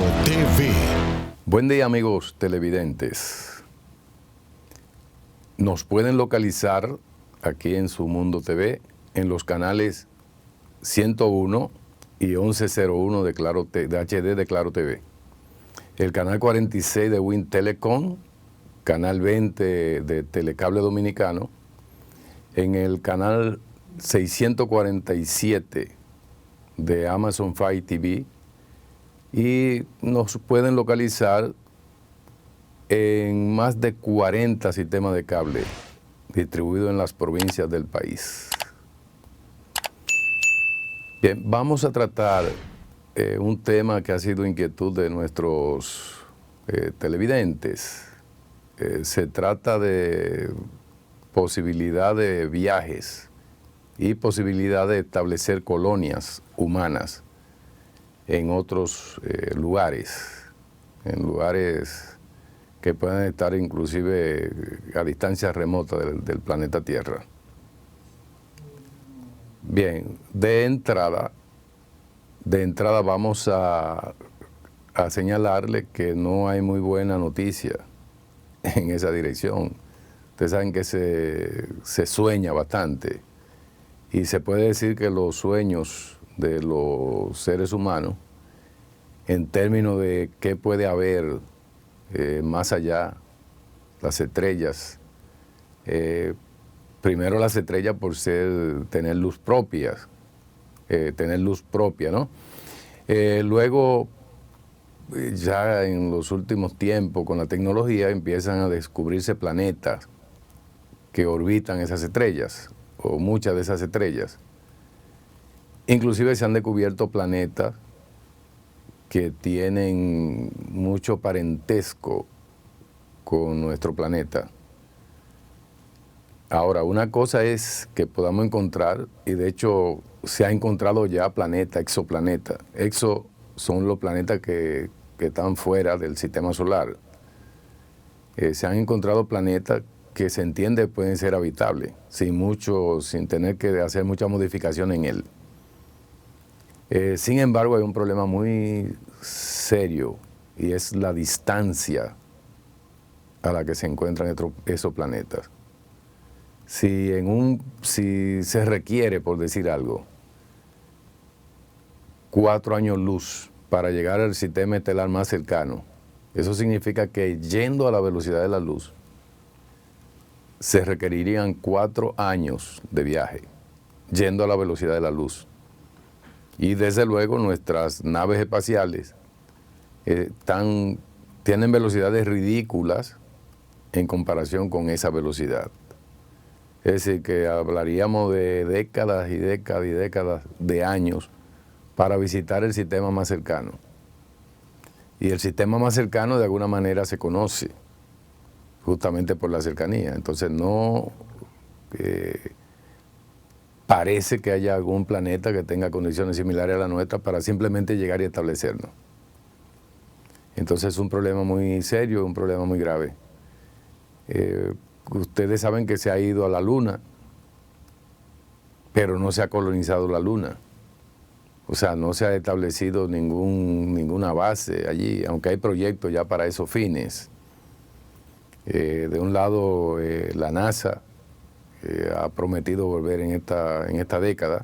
TV. Buen día, amigos televidentes. Nos pueden localizar aquí en Su Mundo TV en los canales 101 y 1101 de HD de Claro TV. El canal 46 de Win Telecom, canal 20 de Telecable Dominicano, en el canal 647 de Amazon Fire TV, y nos pueden localizar en más de 40 sistemas de cable distribuidos en las provincias del país. Bien, vamos a tratar un tema que ha sido inquietud de nuestros televidentes. Se trata de posibilidad de viajes y posibilidad de establecer colonias humanas en otros lugares, en lugares que puedan estar inclusive a distancia remota del planeta Tierra. Bien, de entrada vamos a señalarle que no hay muy buena noticia en esa dirección. Ustedes saben que se sueña bastante y se puede decir que los sueños de los seres humanos, en términos de qué puede haber más allá, las estrellas, primero las estrellas por tener luz propia, ¿no? Luego, ya en los últimos tiempos, con la tecnología, empiezan a descubrirse planetas que orbitan esas estrellas, o muchas de esas estrellas. Inclusive se han descubierto planetas que tienen mucho parentesco con nuestro planeta. Ahora, una cosa es que podamos encontrar, y de hecho se ha encontrado ya exoplanetas. Exo son los planetas que están fuera del sistema solar. Se han encontrado planetas que se entiende pueden ser habitables, sin tener que hacer mucha modificación en él. Sin embargo, hay un problema muy serio, y es la distancia a la que se encuentran esos planetas. Si se requiere, por decir algo, 4 años luz para llegar al sistema estelar más cercano, eso significa que yendo a la velocidad de la luz, se requerirían 4 años de viaje, yendo a la velocidad de la luz. Y desde luego nuestras naves espaciales tienen velocidades ridículas en comparación con esa velocidad. Es decir, que hablaríamos de décadas y décadas y décadas de años para visitar el sistema más cercano. Y el sistema más cercano de alguna manera se conoce, justamente por la cercanía. Entonces no parece que haya algún planeta que tenga condiciones similares a la nuestra para simplemente llegar y establecernos. Entonces es un problema muy serio, un problema muy grave. Ustedes saben que se ha ido a la Luna, pero no se ha colonizado la Luna. O sea, no se ha establecido ninguna base allí, aunque hay proyectos ya para esos fines. De un lado, la NASA ha prometido volver en esta década.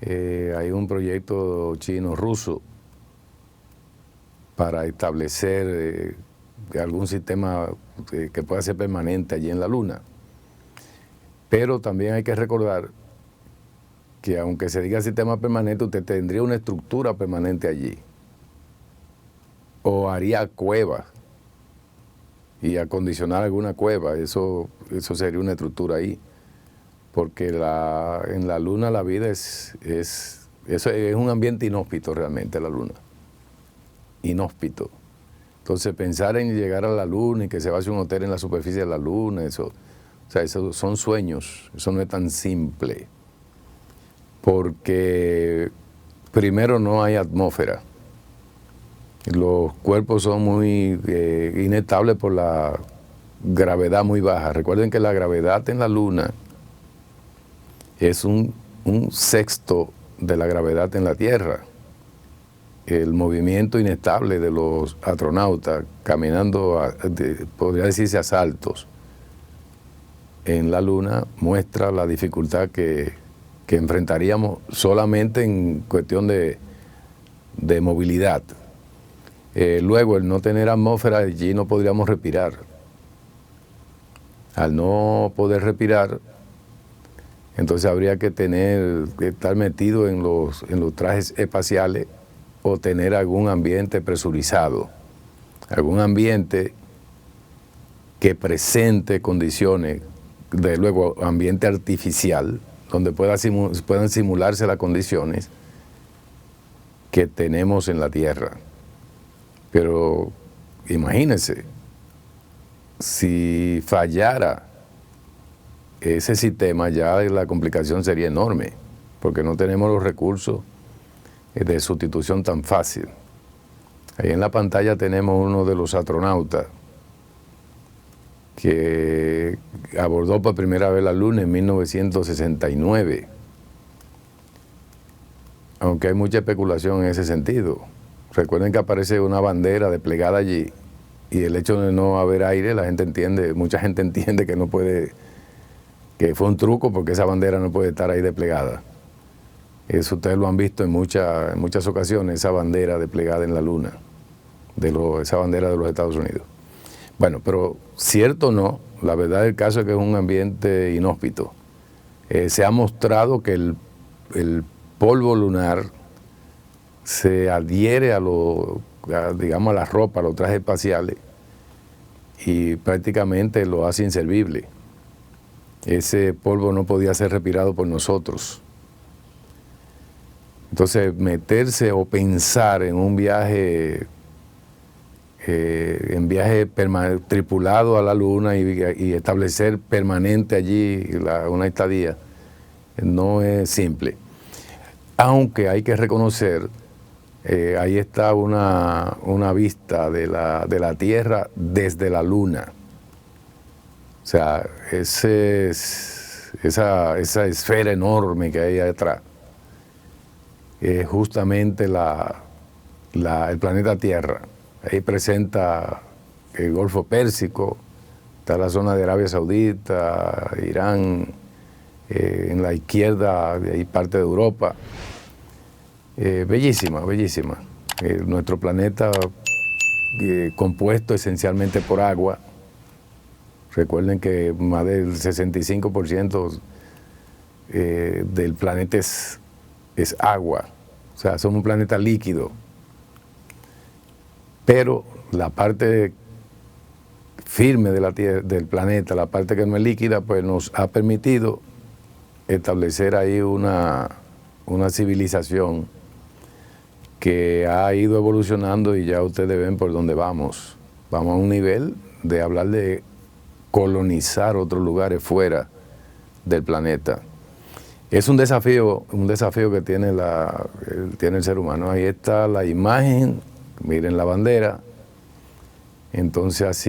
Hay un proyecto chino-ruso para establecer algún sistema que pueda ser permanente allí en la Luna. Pero también hay que recordar que aunque se diga sistema permanente, usted tendría una estructura permanente allí. O haría cuevas y acondicionar alguna cueva, eso sería una estructura ahí. Porque en la Luna la vida es un ambiente inhóspito realmente, la Luna. Inhóspito. Entonces pensar en llegar a la Luna y que se va a hacer un hotel en la superficie de la Luna, eso son sueños, eso no es tan simple. Porque primero no hay atmósfera. Los cuerpos son muy inestables por la gravedad muy baja. Recuerden que la gravedad en la Luna es un sexto de la gravedad en la Tierra. el movimiento inestable de los astronautas caminando, podría decirse a saltos, en la Luna, muestra la dificultad que enfrentaríamos solamente en cuestión de movilidad. Luego, el no tener atmósfera, allí no podríamos respirar. Al no poder respirar, entonces habría que estar metido en los trajes espaciales o tener algún ambiente presurizado, algún ambiente que presente condiciones, de luego ambiente artificial, donde puedan simularse las condiciones que tenemos en la Tierra. Pero imagínense, si fallara ese sistema, ya la complicación sería enorme, porque no tenemos los recursos de sustitución tan fácil. Ahí en la pantalla tenemos uno de los astronautas que abordó por primera vez la Luna en 1969. Aunque hay mucha especulación en ese sentido. Recuerden que aparece una bandera desplegada allí y el hecho de no haber aire, mucha gente entiende que no puede, que fue un truco porque esa bandera no puede estar ahí desplegada. Eso ustedes lo han visto en muchas ocasiones, esa bandera desplegada en la Luna, esa bandera de los Estados Unidos. Bueno, pero cierto o no, la verdad del caso es que es un ambiente inhóspito. Se ha mostrado que el polvo lunar se adhiere a la ropa, a los trajes espaciales, y prácticamente lo hace inservible. Ese polvo no podía ser respirado por nosotros. Entonces, meterse o pensar en un viaje tripulado a la Luna y establecer permanente allí una estadía, no es simple. Aunque hay que reconocer, ahí está una vista de la Tierra desde la Luna. O sea, esa esfera enorme que hay atrás es justamente el planeta Tierra. Ahí presenta el Golfo Pérsico, está la zona de Arabia Saudita, Irán, en la izquierda hay parte de Europa. Bellísima, bellísima. Nuestro planeta compuesto esencialmente por agua. Recuerden que más del 65% del planeta es agua. O sea, somos un planeta líquido. Pero la parte firme de del planeta, la parte que no es líquida, pues nos ha permitido establecer ahí una civilización que ha ido evolucionando y ya ustedes ven por dónde vamos. Vamos a un nivel de hablar de colonizar otros lugares fuera del planeta. Es un desafío que tiene el ser humano. Ahí está la imagen, miren la bandera. Entonces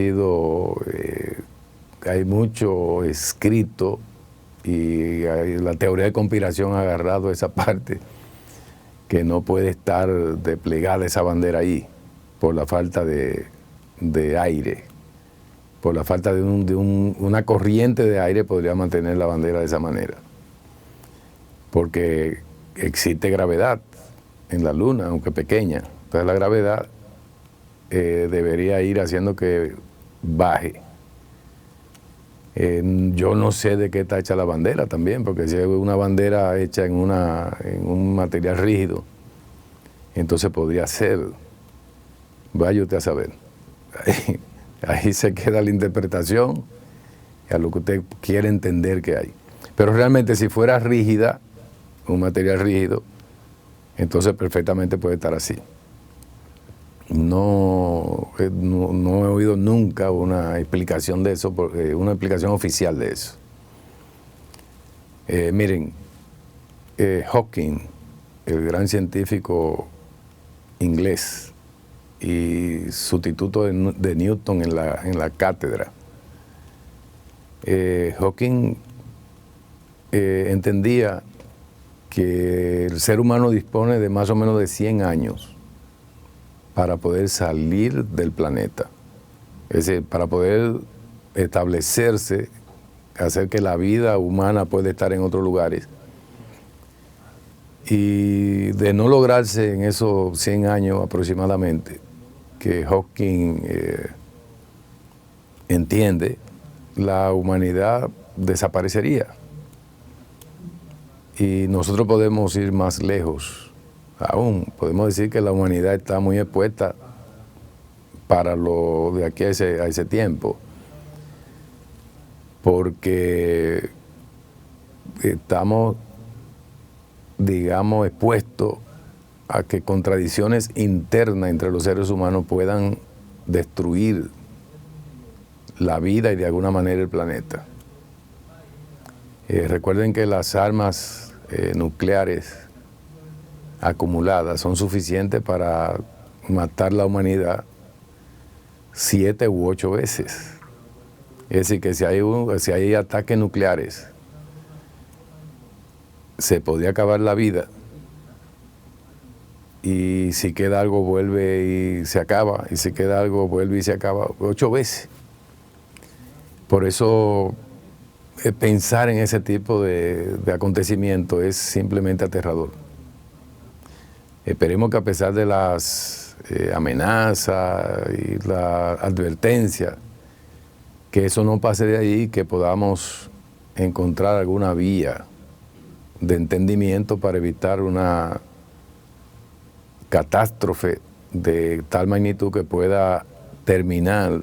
hay mucho escrito y la teoría de conspiración ha agarrado esa parte, que no puede estar desplegada esa bandera ahí por la falta de aire, por la falta de una corriente de aire podría mantener la bandera de esa manera, porque existe gravedad en la Luna, aunque pequeña. Entonces la gravedad debería ir haciendo que baje. Yo no sé de qué está hecha la bandera también, porque si es una bandera hecha en un material rígido, entonces podría ser, vaya usted a saber. Ahí se queda la interpretación a lo que usted quiere entender que hay. Pero realmente si fuera rígida, un material rígido, entonces perfectamente puede estar así. No he oído nunca una explicación de eso, una explicación oficial de eso. Miren, Hawking, el gran científico inglés y sustituto de Newton en la cátedra, Hawking entendía que el ser humano dispone de más o menos de 100 años para poder salir del planeta. Es decir, para poder establecerse, hacer que la vida humana pueda estar en otros lugares. Y de no lograrse en esos 100 años aproximadamente, que Hawking entiende, la humanidad desaparecería. Y nosotros podemos ir más lejos aún. Podemos decir que la humanidad está muy expuesta para lo de aquí a ese tiempo, porque estamos, digamos, expuestos a que contradicciones internas entre los seres humanos puedan destruir la vida y de alguna manera el planeta. Recuerden que las armas nucleares acumuladas son suficientes para matar la humanidad 7 u 8 veces. Es decir, que si hay ataques nucleares, se podría acabar la vida, y si queda algo vuelve y se acaba, y si queda algo vuelve y se acaba 8 veces. Por eso pensar en ese tipo de acontecimientos es simplemente aterrador. Esperemos que a pesar de las amenazas y la advertencia, que eso no pase de ahí, que podamos encontrar alguna vía de entendimiento para evitar una catástrofe de tal magnitud que pueda terminar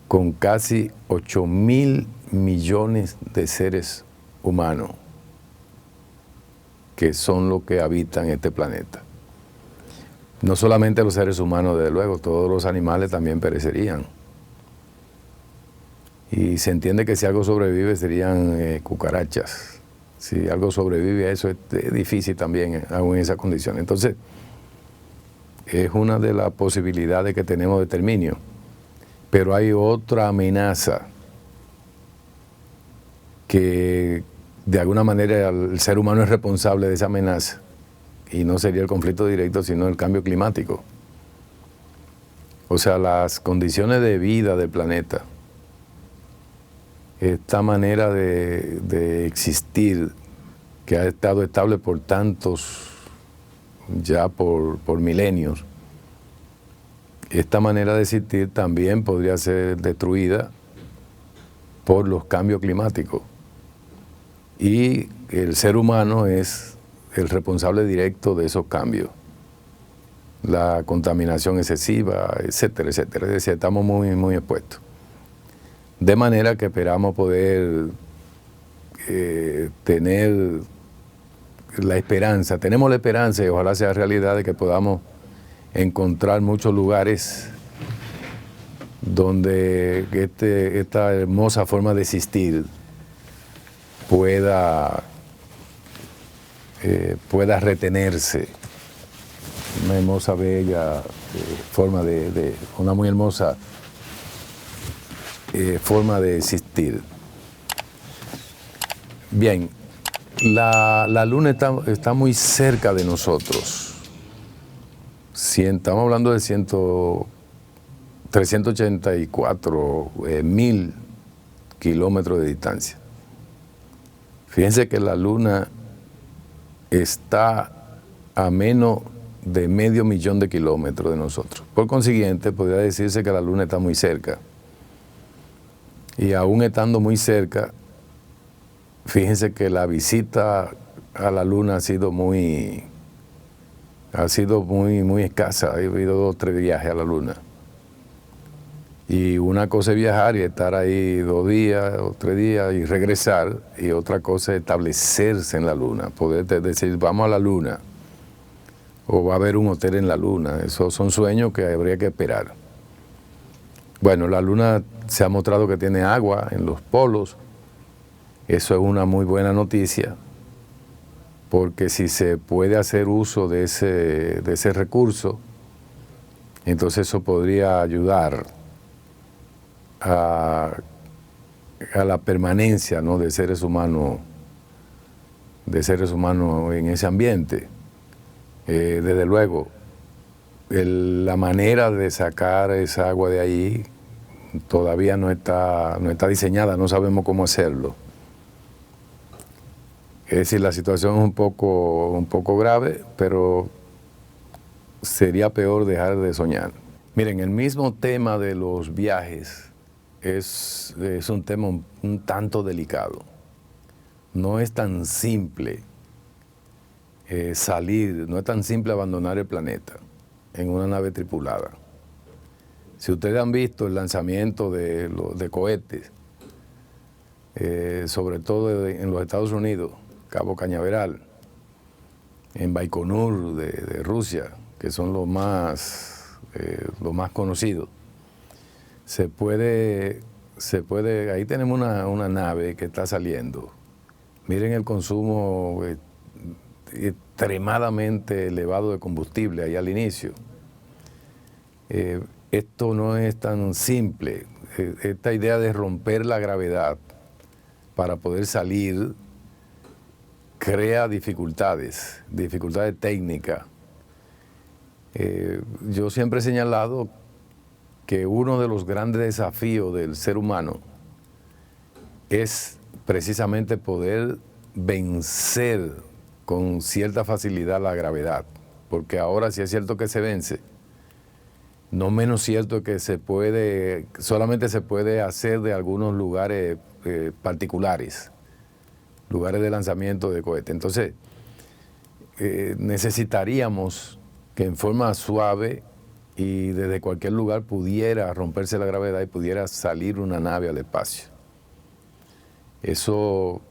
con casi 8.000 millones de seres humanos, que son los que habitan este planeta. No solamente los seres humanos, desde luego, todos los animales también perecerían. Y se entiende que si algo sobrevive serían cucarachas. Si algo sobrevive a eso es difícil también, aún en esa condición. Entonces, es una de las posibilidades que tenemos de exterminio. Pero hay otra amenaza que de alguna manera el ser humano es responsable de esa amenaza, y no sería el conflicto directo, sino el cambio climático. O sea, las condiciones de vida del planeta, esta manera de existir que ha estado estable por tantos, ya por milenios, esta manera de existir también podría ser destruida por los cambios climáticos. Y el ser humano es el responsable directo de esos cambios. La contaminación excesiva, etcétera, etcétera. Es decir, estamos muy expuestos. De manera que esperamos poder tener la esperanza, tenemos la esperanza, y ojalá sea realidad, de que podamos encontrar muchos lugares donde esta hermosa forma de existir pueda retenerse. Una hermosa, bella forma una muy hermosa forma de existir. Bien, la luna está muy cerca de nosotros. Estamos hablando de 384.000 kilómetros de distancia. Fíjense que la luna está a menos de 500.000 de kilómetros de nosotros. Por consiguiente, podría decirse que la luna está muy cerca. Y aún estando muy cerca, fíjense que la visita a la luna ha sido muy escasa. He habido 2 o 3 viajes a la luna. Y una cosa es viajar y estar ahí 2 días o 3 días y regresar, y otra cosa es establecerse en la luna, poder decir vamos a la luna, o va a haber un hotel en la luna. Esos son sueños que habría que esperar. Bueno, la luna se ha mostrado que tiene agua en los polos. Eso es una muy buena noticia, porque si se puede hacer uso de ese recurso, entonces eso podría ayudar a la permanencia, ¿no?, de seres humanos en ese ambiente. Desde luego, la manera de sacar esa agua de ahí todavía no está diseñada, no sabemos cómo hacerlo. Es decir, la situación es un poco grave, pero sería peor dejar de soñar. Miren, el mismo tema de los viajes es un tema un tanto delicado. No es tan simple salir, no es tan simple abandonar el planeta en una nave tripulada. Si ustedes han visto el lanzamiento de cohetes, sobre todo en los Estados Unidos, Cabo Cañaveral, en Baikonur de Rusia, que son los más conocidos, ahí tenemos una nave que está saliendo. Miren el consumo extremadamente elevado de combustible ahí al inicio. Esto no es tan simple. Esta idea de romper la gravedad para poder salir crea dificultades técnicas. Yo siempre he señalado que uno de los grandes desafíos del ser humano es precisamente poder vencer con cierta facilidad la gravedad, porque ahora sí es cierto que se vence, no menos cierto que solamente se puede hacer de algunos lugares particulares, lugares de lanzamiento de cohetes. Entonces, necesitaríamos que en forma suave y desde cualquier lugar pudiera romperse la gravedad y pudiera salir una nave al espacio. Eso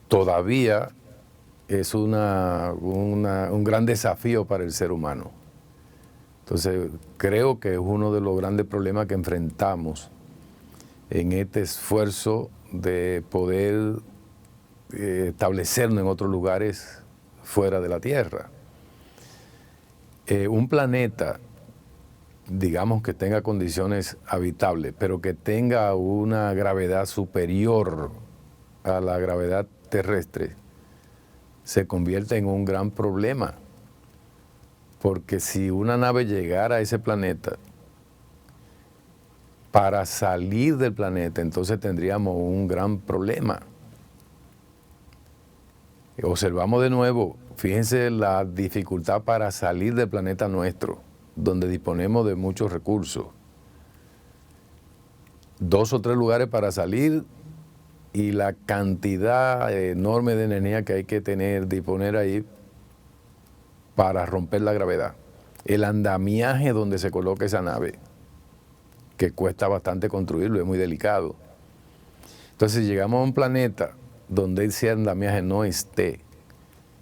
todavía es un gran desafío para el ser humano. Entonces, creo que es uno de los grandes problemas que enfrentamos en este esfuerzo de poder establecernos en otros lugares fuera de la Tierra. Un planeta, digamos que tenga condiciones habitables, pero que tenga una gravedad superior a la gravedad terrestre, se convierte en un gran problema. Porque si una nave llegara a ese planeta, para salir del planeta, entonces tendríamos un gran problema. Observamos de nuevo, fíjense la dificultad para salir del planeta nuestro, donde disponemos de muchos recursos. 2 o 3 lugares para salir y la cantidad enorme de energía que hay que disponer ahí para romper la gravedad. El andamiaje donde se coloca esa nave, que cuesta bastante construirlo, es muy delicado. Entonces, si llegamos a un planeta donde ese andamiaje no esté,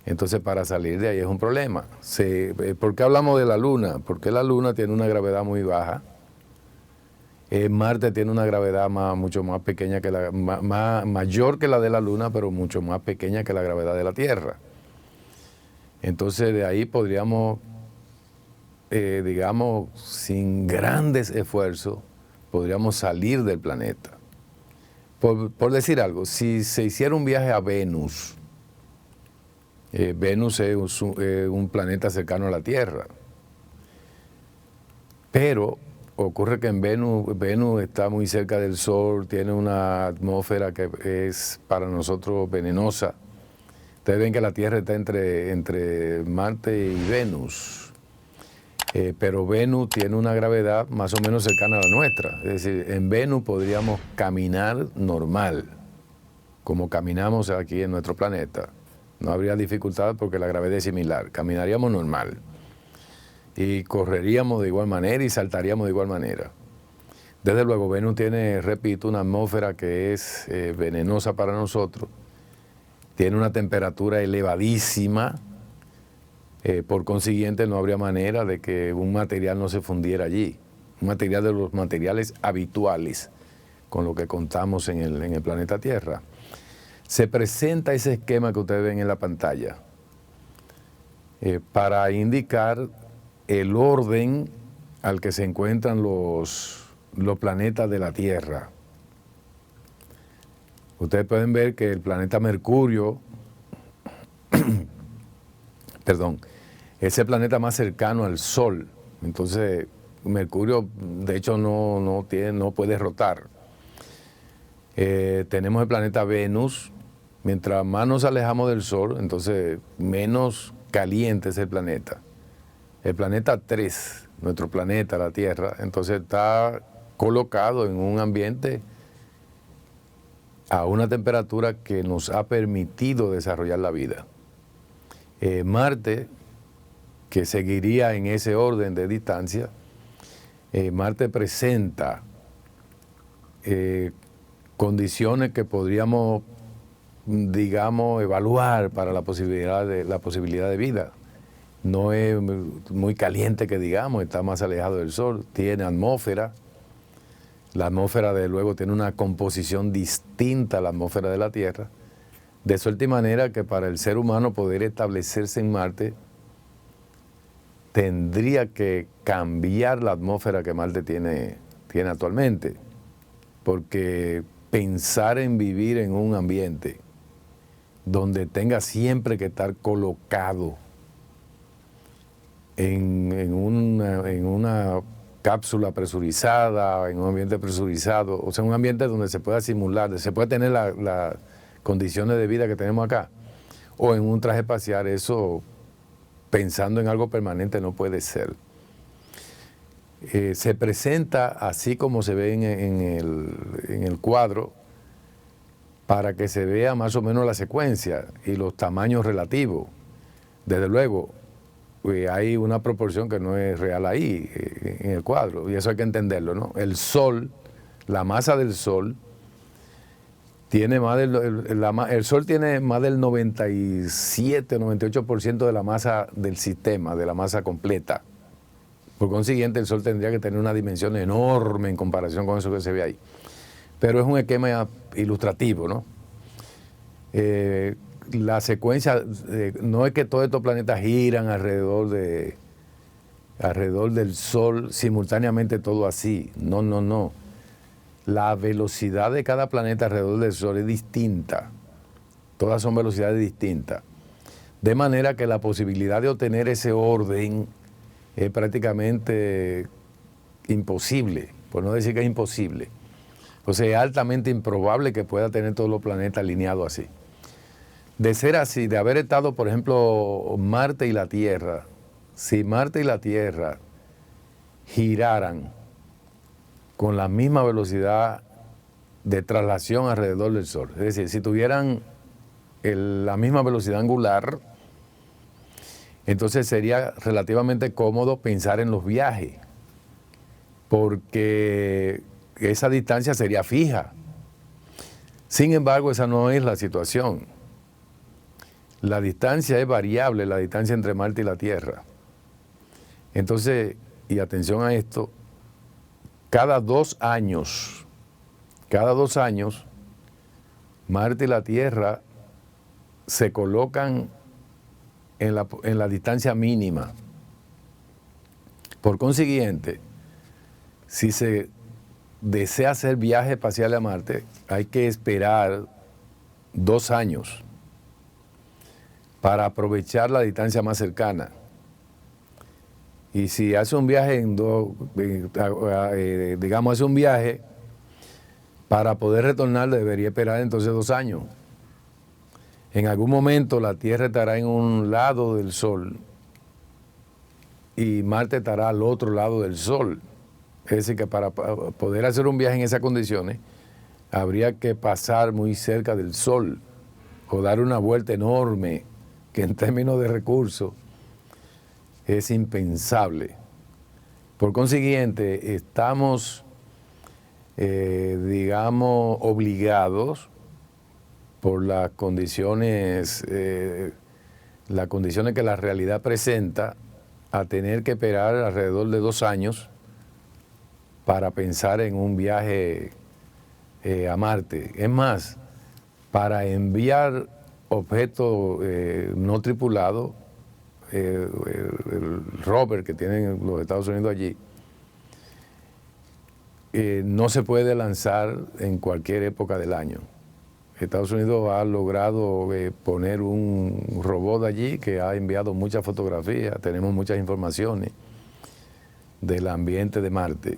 entonces para salir de ahí es un problema. ¿Por qué hablamos de la Luna? Porque la Luna tiene una gravedad muy baja. Marte tiene una gravedad mucho más pequeña, mayor que la de la Luna, pero mucho más pequeña que la gravedad de la Tierra. Entonces de ahí podríamos, digamos, sin grandes esfuerzos, podríamos salir del planeta. Por decir algo, si se hiciera un viaje a Venus, Venus es un planeta cercano a la Tierra, pero ocurre que en Venus está muy cerca del Sol, tiene una atmósfera que es para nosotros venenosa. Ustedes ven que la Tierra está entre Marte y Venus, pero Venus tiene una gravedad más o menos cercana a la nuestra. Es decir, en Venus podríamos caminar normal, como caminamos aquí en nuestro planeta. No habría dificultad porque la gravedad es similar, caminaríamos normal. Y correríamos de igual manera y saltaríamos de igual manera. Desde luego, Venus tiene, repito, una atmósfera que es venenosa para nosotros. Tiene una temperatura elevadísima, por consiguiente no habría manera de que un material no se fundiera allí. Un material de los materiales habituales con lo que contamos en el planeta Tierra. Se presenta ese esquema que ustedes ven en la pantalla para indicar el orden al que se encuentran los planetas de la Tierra. Ustedes pueden ver que el planeta Mercurio, Es el planeta más cercano al Sol. Entonces, Mercurio, de hecho, no puede rotar. Tenemos el planeta Venus. Mientras más nos alejamos del Sol, entonces menos caliente es el planeta. El planeta 3, nuestro planeta, la Tierra, entonces está colocado en un ambiente a una temperatura que nos ha permitido desarrollar la vida. Marte, que seguiría en ese orden de distancia, Marte presenta condiciones que podríamos, digamos, evaluar para la posibilidad de vida. No es muy caliente que digamos, está más alejado del Sol, tiene atmósfera. La atmósfera, de luego, tiene una composición distinta a la atmósfera de la Tierra, de suerte y manera que para el ser humano poder establecerse en Marte, tendría que cambiar la atmósfera que Marte tiene actualmente, porque pensar en vivir en un ambiente donde tenga siempre que estar colocado en una cápsula presurizada, en un ambiente presurizado, o sea, un ambiente donde se pueda simular, se puede tener las condiciones de vida que tenemos acá, o en un traje espacial, eso, pensando en algo permanente, no puede ser. Se presenta así como se ve en el cuadro, para que se vea más o menos la secuencia y los tamaños relativos. Desde luego, hay una proporción que no es real ahí, en el cuadro, y eso hay que entenderlo, ¿no? El Sol, la masa del Sol, tiene más el Sol tiene más del 97, 98% de la masa del sistema, de la masa completa. Por consiguiente, el Sol tendría que tener una dimensión enorme en comparación con eso que se ve ahí. Pero es un esquema ilustrativo, ¿no? La secuencia, no es que todos estos planetas giran alrededor del Sol simultáneamente, todo así. No. La velocidad de cada planeta alrededor del Sol es distinta. Todas son velocidades distintas. De manera que la posibilidad de obtener ese orden es prácticamente imposible, por no decir que es imposible. O sea, es altamente improbable que pueda tener todos los planetas alineados así. De ser así, de haber estado, por ejemplo, Marte y la Tierra, si Marte y la Tierra giraran con la misma velocidad de traslación alrededor del Sol, es decir, si tuvieran la misma velocidad angular, entonces sería relativamente cómodo pensar en los viajes, porque esa distancia sería fija. Sin embargo, esa no es la situación. La distancia es variable, la distancia entre Marte y la Tierra. Entonces, y atención a esto, cada 2 años, Marte y la Tierra se colocan en la distancia mínima. Por consiguiente, si se desea hacer viajes espaciales a Marte, hay que esperar 2 años para aprovechar la distancia más cercana. Y si hace un viaje hace un viaje, para poder retornar debería esperar entonces 2 años. En algún momento la Tierra estará en un lado del Sol y Marte estará al otro lado del Sol. Es decir, que para poder hacer un viaje en esas condiciones, habría que pasar muy cerca del Sol o dar una vuelta enorme, que en términos de recursos es impensable. Por consiguiente, estamos, digamos, obligados por las condiciones que la realidad presenta, a tener que esperar alrededor de 2 años para pensar en un viaje a Marte. Es más, para enviar objetos no tripulados, el rover que tienen los Estados Unidos allí, no se puede lanzar en cualquier época del año. Estados Unidos ha logrado poner un robot allí que ha enviado muchas fotografías, tenemos muchas informaciones del ambiente de Marte.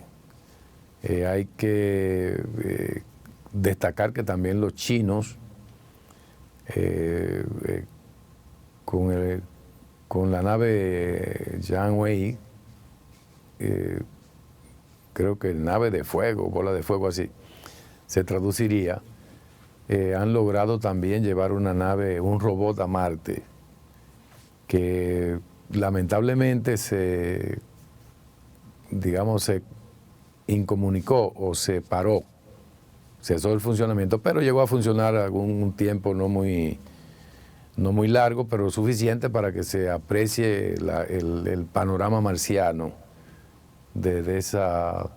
Hay que destacar que también los chinos, con la nave Jiangwei, creo que nave de fuego, bola de fuego así, se traduciría, han logrado también llevar una nave, un robot a Marte, que lamentablemente se incomunicó o se paró, cesó el funcionamiento, pero llegó a funcionar algún tiempo no muy largo, pero suficiente para que se aprecie el panorama marciano desde esa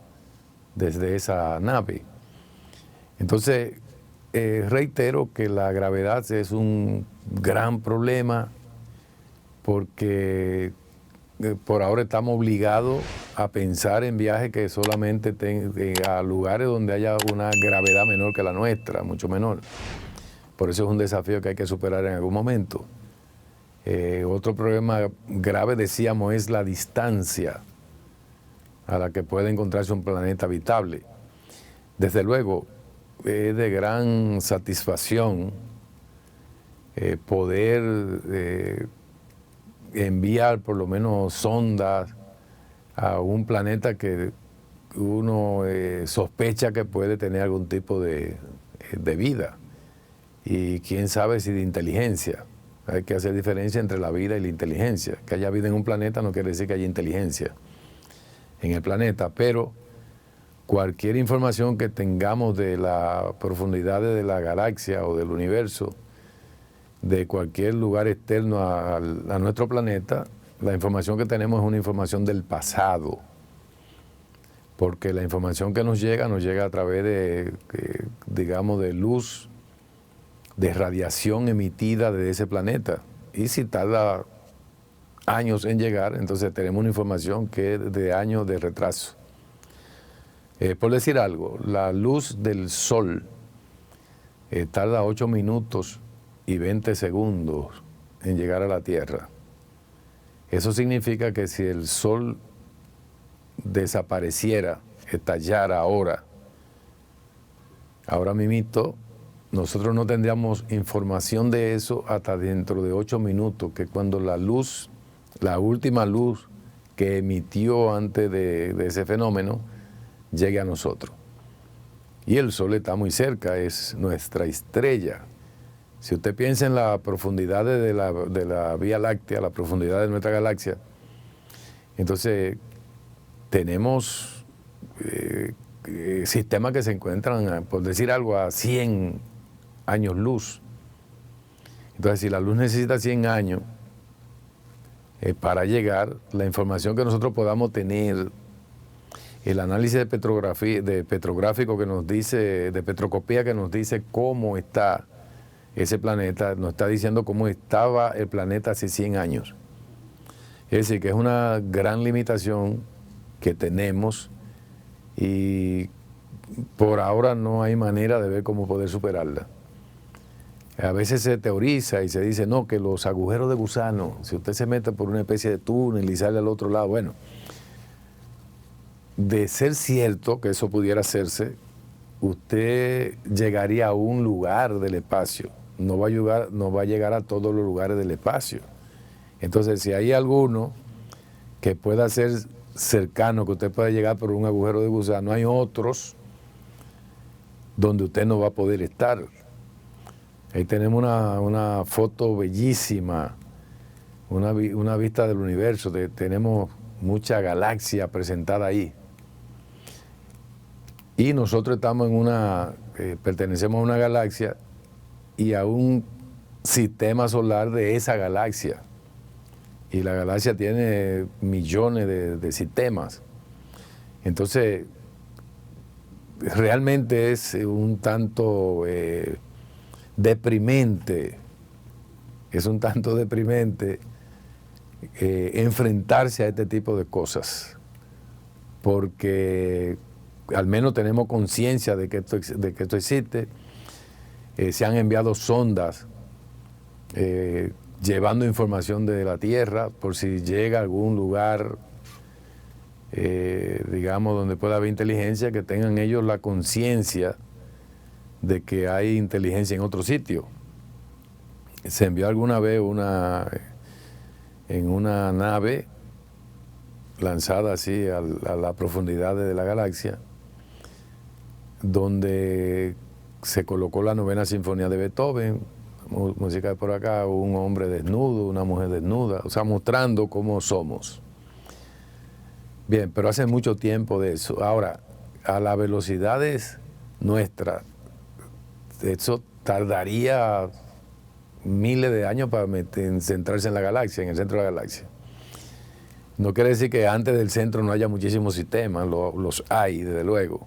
nave. Entonces, reitero que la gravedad es un gran problema porque por ahora estamos obligados a pensar en viajes que solamente a lugares donde haya una gravedad menor que la nuestra, mucho menor. Por eso es un desafío que hay que superar en algún momento. Otro problema grave, decíamos, es la distancia a la que puede encontrarse un planeta habitable. Desde luego, es de gran satisfacción poder enviar por lo menos sondas a un planeta que uno sospecha que puede tener algún tipo de vida. Y quién sabe si de inteligencia. Hay que hacer diferencia entre la vida y la inteligencia. Que haya vida en un planeta no quiere decir que haya inteligencia en el planeta, pero cualquier información que tengamos de las profundidades de la galaxia o del universo, de cualquier lugar externo a nuestro planeta, la información que tenemos es una información del pasado, porque la información que nos llega a través de luz, de radiación emitida de ese planeta. Y si tarda años en llegar, entonces tenemos una información que es de años de retraso. Por decir algo, la luz del Sol tarda 8 minutos y 20 segundos en llegar a la Tierra. Eso significa que si el Sol desapareciera, estallara ahora mismo, nosotros no tendríamos información de eso hasta dentro de 8 minutos, que cuando la última luz que emitió antes de ese fenómeno, llegue a nosotros. Y el Sol está muy cerca, es nuestra estrella. Si usted piensa en las profundidades de la Vía Láctea, la profundidad de nuestra galaxia, entonces tenemos sistemas que se encuentran, por decir algo, a 100 años luz. Entonces, si la luz necesita 100 años para llegar, la información que nosotros podamos tener, el análisis de petrográfico que nos dice, de petroscopía que nos dice cómo está ese planeta, nos está diciendo cómo estaba el planeta hace 100 años. Es decir, que es una gran limitación que tenemos y por ahora no hay manera de ver cómo poder superarla. A veces se teoriza y se dice, no, que los agujeros de gusano, si usted se mete por una especie de túnel y sale al otro lado, bueno, de ser cierto que eso pudiera hacerse, usted llegaría a un lugar del espacio, no va a llegar a todos los lugares del espacio. Entonces, si hay alguno que pueda ser cercano, que usted pueda llegar por un agujero de gusano, hay otros donde usted no va a poder estar. Ahí tenemos una foto bellísima, una vista del universo, tenemos mucha galaxia presentada ahí. Y nosotros estamos pertenecemos a una galaxia y a un sistema solar de esa galaxia. Y la galaxia tiene millones de sistemas. Entonces, realmente es un tanto deprimente, enfrentarse a este tipo de cosas, porque al menos tenemos conciencia de que esto existe. Se han enviado sondas llevando información de la Tierra por si llega a algún lugar, digamos, donde pueda haber inteligencia, que tengan ellos la conciencia de que hay inteligencia en otro sitio. Se envió alguna vez en una nave lanzada así a la profundidad de la galaxia, donde se colocó la novena sinfonía de Beethoven, música de por acá, un hombre desnudo, una mujer desnuda, o sea, mostrando cómo somos. Bien, pero hace mucho tiempo de eso. Ahora, a las velocidades nuestras, eso tardaría miles de años para centrarse en la galaxia, en el centro de la galaxia. No quiere decir que antes del centro no haya muchísimos sistemas, los hay, desde luego.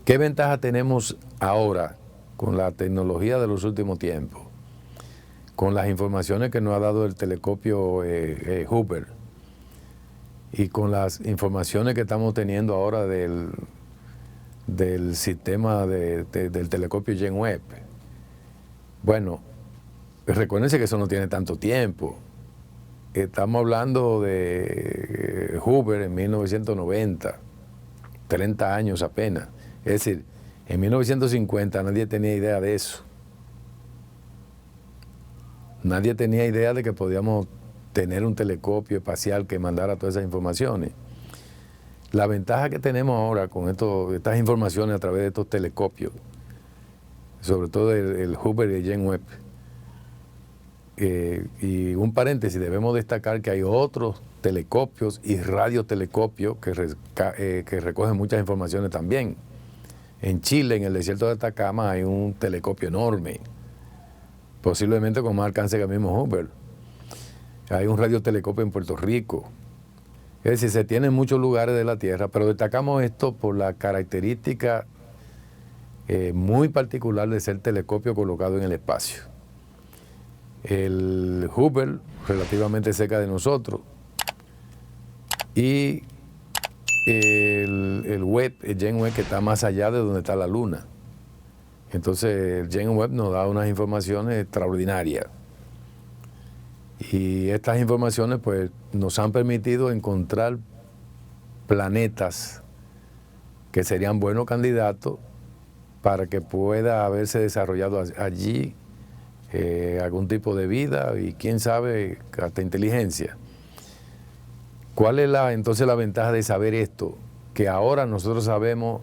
¿Qué ventaja tenemos ahora con la tecnología de los últimos tiempos? Con las informaciones que nos ha dado el telescopio Hubble y con las informaciones que estamos teniendo ahora del sistema del telescopio James Webb. Bueno, recuérdense que eso no tiene tanto tiempo. Estamos hablando de Hubble en 1990, 30 años apenas. Es decir, en 1950 nadie tenía idea de eso. Nadie tenía idea de que podíamos tener un telescopio espacial que mandara todas esas informaciones. La ventaja que tenemos ahora con estas informaciones a través de estos telescopios, sobre todo el Hubble y el James Webb, y un paréntesis, debemos destacar que hay otros telescopios y radiotelescopios que recogen muchas informaciones también. En Chile, en el desierto de Atacama, hay un telescopio enorme, posiblemente con más alcance que el mismo Hubble. Hay un radiotelescopio en Puerto Rico. Es decir, se tiene en muchos lugares de la Tierra, pero destacamos esto por la característica muy particular de ser telescopio colocado en el espacio. El Hubble, relativamente cerca de nosotros, y el James Webb, que está más allá de donde está la Luna. Entonces, el James Webb nos da unas informaciones extraordinarias. Y estas informaciones, pues, nos han permitido encontrar planetas que serían buenos candidatos para que pueda haberse desarrollado allí algún tipo de vida y quién sabe hasta inteligencia. ¿Cuál es entonces la ventaja de saber esto? Que ahora nosotros sabemos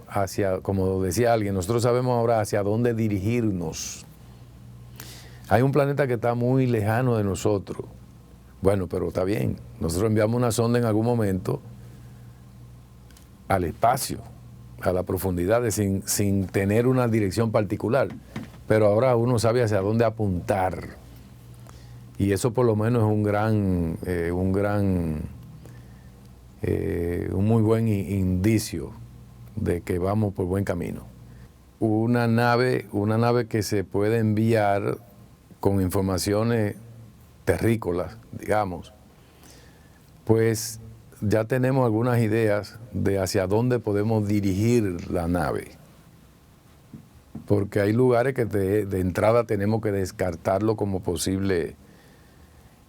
como decía alguien, nosotros sabemos ahora hacia dónde dirigirnos. Hay un planeta que está muy lejano de nosotros. Bueno, pero está bien. Nosotros enviamos una sonda en algún momento al espacio, a la profundidad, sin tener una dirección particular. Pero ahora uno sabe hacia dónde apuntar. Y eso por lo menos es un muy buen indicio de que vamos por buen camino. Una nave que se puede enviar con informaciones terrícolas, digamos, pues ya tenemos algunas ideas de hacia dónde podemos dirigir la nave. Porque hay lugares que de entrada tenemos que descartarlo como posible,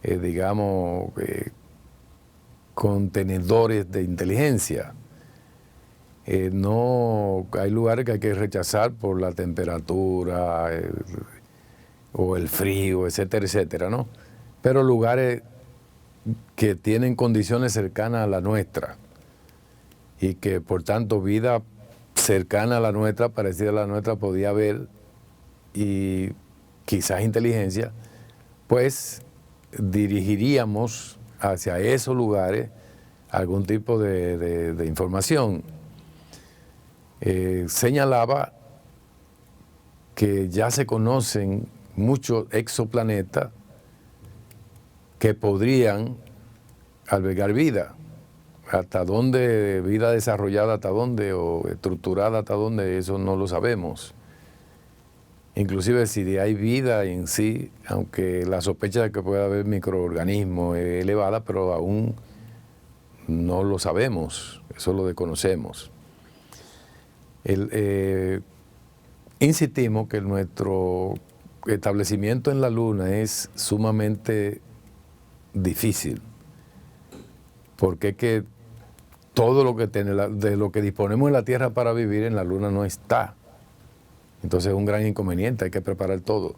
digamos, contenedores de inteligencia. No, hay lugares que hay que rechazar por la temperatura o el frío, etcétera, etcétera, ¿no? Pero lugares que tienen condiciones cercanas a la nuestra y que por tanto vida cercana a la nuestra, parecida a la nuestra, podía haber, y quizás inteligencia, pues dirigiríamos hacia esos lugares algún tipo de información. Señalaba que ya se conocen muchos exoplanetas que podrían albergar vida. Hasta dónde, vida desarrollada hasta dónde, o estructurada hasta dónde, eso no lo sabemos. Inclusive si hay vida en sí, aunque la sospecha de que pueda haber microorganismos es elevada, pero aún no lo sabemos, eso lo desconocemos. insistimos que nuestro establecimiento en la Luna es sumamente difícil, porque es que todo lo que de lo que disponemos en la Tierra para vivir en la Luna no está. Entonces es un gran inconveniente, hay que preparar todo.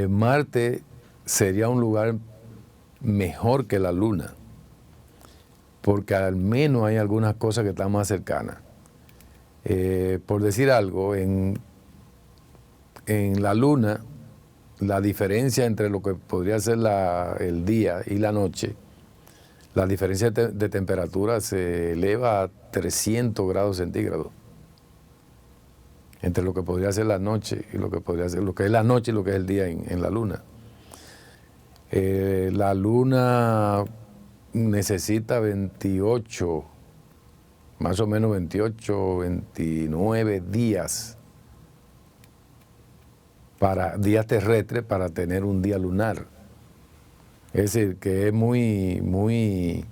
Marte sería un lugar mejor que la Luna, porque al menos hay algunas cosas que están más cercanas. Por decir algo, en la Luna, la diferencia entre lo que podría ser el día y la noche, la diferencia de temperatura se eleva a 300 grados centígrados entre lo que podría ser la noche y lo que podría ser lo que es la noche y lo que es el día en la Luna. La Luna necesita 28, más o menos 28, 29 días días terrestres para tener un día lunar. Es decir, que es muy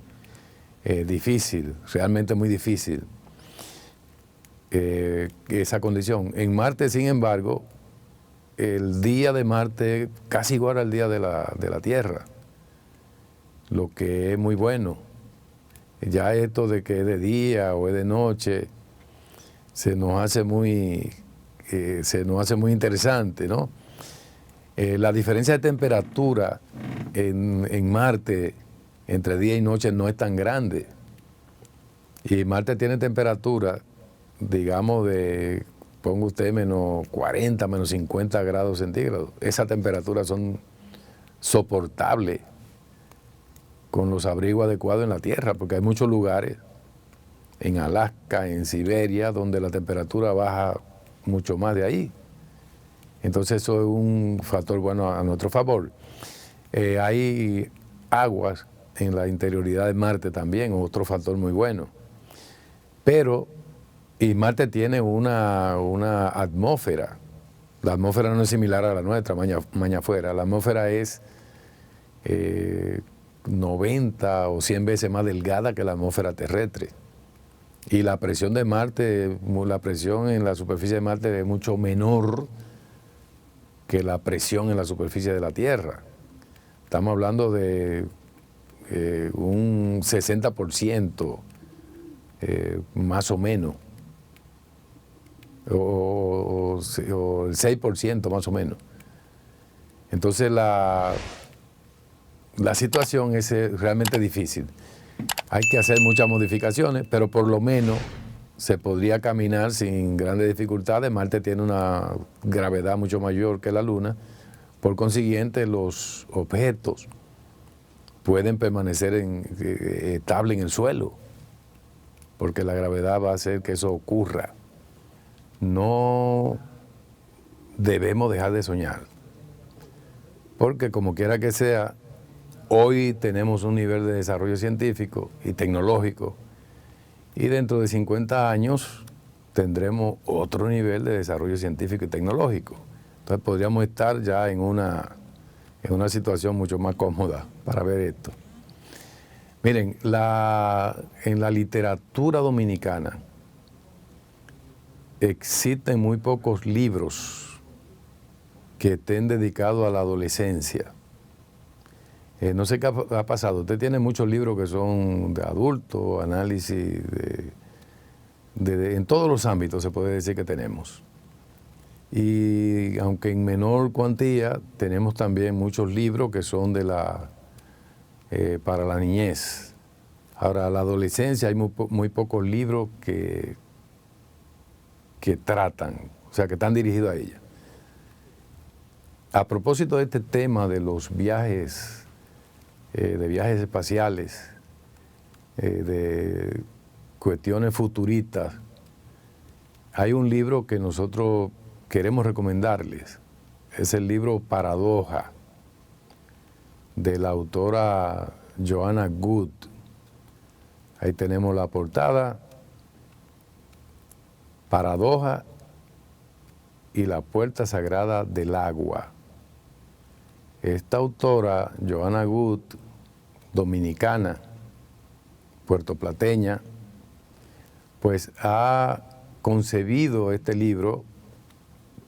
difícil, realmente muy difícil esa condición. En Marte, sin embargo, el día de Marte es casi igual al día de la Tierra, lo que es muy bueno. Ya esto de que es de día o es de noche se nos hace muy interesante, ¿no? La diferencia de temperatura en Marte entre día y noche no es tan grande. Y Marte tiene temperatura, digamos, ponga usted menos 40, menos 50 grados centígrados. Esas temperaturas son soportables con los abrigos adecuados en la Tierra, porque hay muchos lugares, en Alaska, en Siberia, donde la temperatura baja mucho más de ahí. Entonces eso es un factor bueno a nuestro favor. Hay aguas en la interioridad de Marte también, otro factor muy bueno. Y Marte tiene una atmósfera. La atmósfera no es similar a la nuestra, maña afuera. La atmósfera es 90 o 100 veces más delgada que la atmósfera terrestre. Y la presión de Marte, la presión en la superficie de Marte es mucho menor que la presión en la superficie de la Tierra. Estamos hablando de un 60%, más o menos, o el 6% más o menos. Entonces la situación es realmente difícil. Hay que hacer muchas modificaciones, pero por lo menos se podría caminar sin grandes dificultades. Marte tiene una gravedad mucho mayor que la Luna, por consiguiente los objetos pueden permanecer estables en el suelo, porque la gravedad va a hacer que eso ocurra. No debemos dejar de soñar, porque como quiera que sea, hoy tenemos un nivel de desarrollo científico y tecnológico, y dentro de 50 años tendremos otro nivel de desarrollo científico y tecnológico. Entonces podríamos estar ya en una situación mucho más cómoda para ver esto. Miren, en la literatura dominicana existen muy pocos libros que estén dedicados a la adolescencia. No sé qué ha pasado. Usted tiene muchos libros que son de adultos, análisis en todos los ámbitos se puede decir que tenemos. Y aunque en menor cuantía, tenemos también muchos libros que son para la niñez. Ahora, la adolescencia hay muy pocos libros que tratan, o sea, que están dirigidos a ella. A propósito de este tema de los viajes, de viajes espaciales, de cuestiones futuristas, hay un libro que nosotros queremos recomendarles. Es el libro Paradoja, de la autora Joanna Good. Ahí tenemos la portada, Paradoja y la puerta sagrada del agua. Esta autora, Joanna Good, dominicana, puertoplateña, pues ha concebido este libro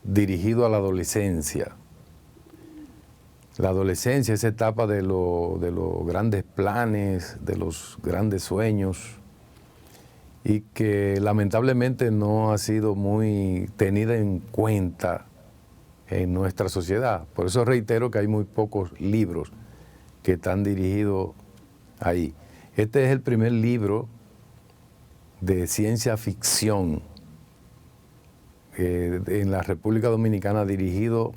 dirigido a la adolescencia. La adolescencia, esa etapa de los grandes planes, de los grandes sueños, y que lamentablemente no ha sido muy tenida en cuenta en nuestra sociedad. Por eso reitero que hay muy pocos libros que están dirigidos ahí. Este es el primer libro de ciencia ficción en la República Dominicana dirigido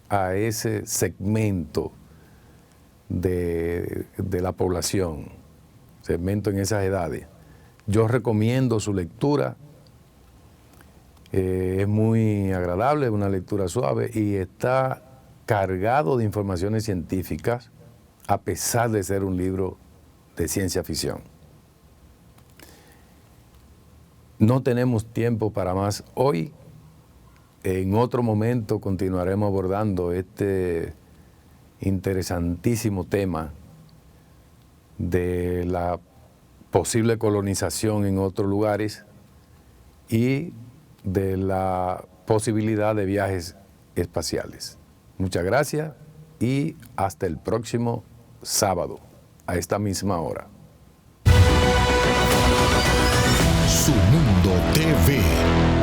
a ese segmento de la población, segmento en esas edades. Yo recomiendo su lectura, es muy agradable, es una lectura suave y está cargado de informaciones científicas a pesar de ser un libro de ciencia ficción. No tenemos tiempo para más hoy. En otro momento continuaremos abordando este interesantísimo tema de la posible colonización en otros lugares y de la posibilidad de viajes espaciales. Muchas gracias y hasta el próximo sábado a esta misma hora. Su Mundo TV.